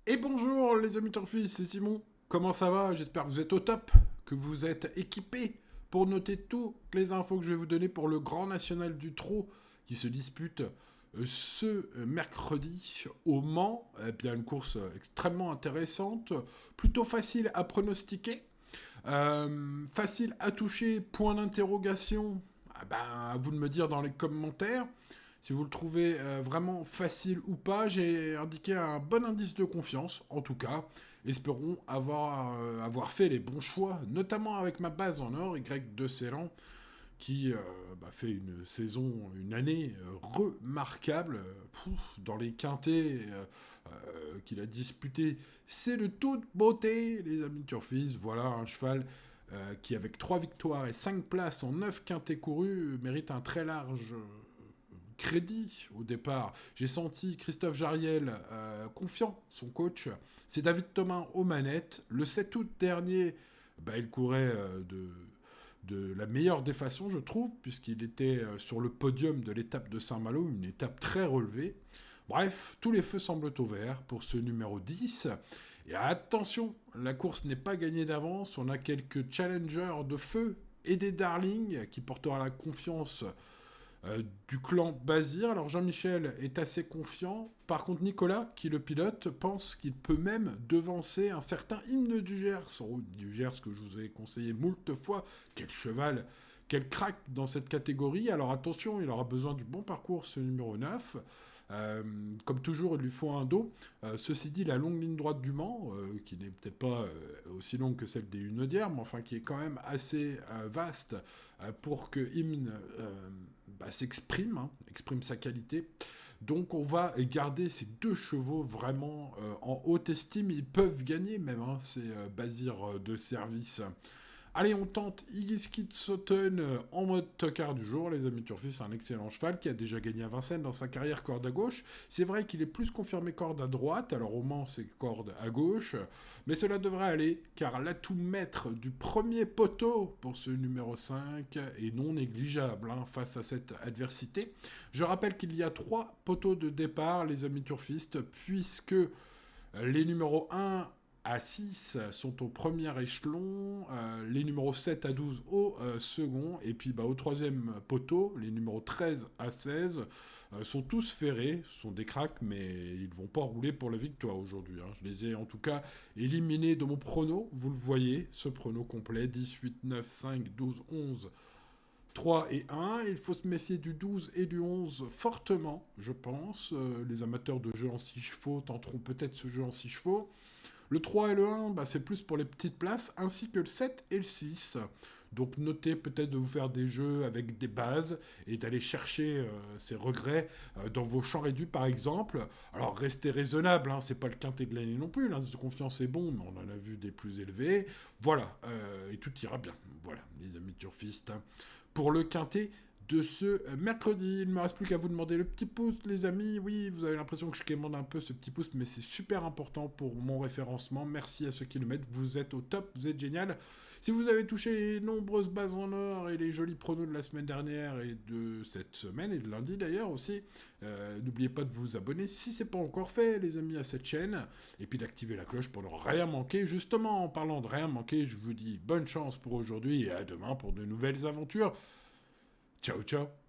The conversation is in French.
Et bonjour les amis Turfis, c'est Simon. Comment ça va? J'espère que vous êtes au top, que vous êtes équipés pour noter toutes les infos que je vais vous donner pour le Grand National du Trot qui se dispute ce mercredi au Mans. Eh bien, une course extrêmement intéressante, plutôt facile à pronostiquer, facile à toucher, point d'interrogation. Ah ben, à vous de me dire dans les commentaires. Si vous le trouvez vraiment facile ou pas, j'ai indiqué un bon indice de confiance, en tout cas. Espérons avoir fait les bons choix, notamment avec ma base en or, Y de Ceylan, qui fait une saison, une année remarquable. Dans les quintés qu'il a disputé, c'est le tout de beauté, les amis turfistes. Voilà un cheval qui, avec 3 victoires et 5 places en 9 quintés courus, mérite un très large crédit au départ. J'ai senti Christophe Jariel confiant, son coach. C'est David Thomas aux manettes. Le 7 août dernier, il courait de la meilleure des façons, je trouve, puisqu'il était sur le podium de l'étape de Saint-Malo, une étape très relevée. Bref, tous les feux semblent au vert pour ce numéro 10. Et attention, la course n'est pas gagnée d'avance. On a quelques challengers de feu et des darlings qui portera la confiance du clan Bazir. Alors Jean-Michel est assez confiant. Par contre, Nicolas, qui le pilote, pense qu'il peut même devancer un certain Hymne du Gers. Oh, du Gers que je vous ai conseillé moult fois. Quel cheval, quel crack dans cette catégorie. Alors attention, il aura besoin du bon parcours, ce numéro 9. Comme toujours, il lui faut un dos. Ceci dit, la longue ligne droite du Mans, qui n'est peut-être pas aussi longue que celle des Hunaudières, mais enfin qui est quand même assez vaste pour que Hymne s'exprime, hein, exprime sa qualité. Donc on va garder ces deux chevaux vraiment en haute estime. Ils peuvent gagner même, hein, ces Bazir de service. Allez, on tente Igiskit Soten en mode tocard du jour. Les amis turfistes, c'est un excellent cheval qui a déjà gagné à Vincennes dans sa carrière corde à gauche. C'est vrai qu'il est plus confirmé corde à droite, alors au Mans c'est corde à gauche, mais cela devrait aller car l'atout maître du premier poteau pour ce numéro 5 est non négligeable hein, face à cette adversité. Je rappelle qu'il y a 3 poteaux de départ, les amis turfistes, puisque les numéros 1 à 6 sont au premier échelon, les numéros 7 à 12 au second, et puis au troisième poteau, les numéros 13 à 16 sont tous ferrés, ce sont des cracks, mais ils ne vont pas rouler pour la victoire aujourd'hui. Hein. Je les ai en tout cas éliminés de mon prono, vous le voyez, ce prono complet, 18, 9, 5, 12, 11, 3 et 1. Il faut se méfier du 12 et du 11 fortement, je pense. Les amateurs de jeux en 6 chevaux tenteront peut-être ce jeu en 6 chevaux. Le 3 et le 1, c'est plus pour les petites places, ainsi que le 7 et le 6. Donc notez peut-être de vous faire des jeux avec des bases et d'aller chercher ces regrets dans vos champs réduits par exemple. Alors restez raisonnable, hein, c'est pas le quintet de l'année non plus, l'indice de confiance est bon, mais on en a vu des plus élevés. Voilà, et tout ira bien. Voilà, les amis turfistes. Hein. Pour le quintet de ce mercredi, il ne me reste plus qu'à vous demander le petit pouce, les amis. Oui, vous avez l'impression que je quémande un peu ce petit pouce, mais c'est super important pour mon référencement. Merci à ceux qui le mettent. Vous êtes au top, vous êtes génial. Si vous avez touché les nombreuses bases en or et les jolis pronos de la semaine dernière et de cette semaine et de lundi d'ailleurs aussi, n'oubliez pas de vous abonner si c'est pas encore fait, les amis, à cette chaîne, et puis d'activer la cloche pour ne rien manquer. Justement, en parlant de rien manquer, je vous dis bonne chance pour aujourd'hui et à demain pour de nouvelles aventures. Ciao, ciao.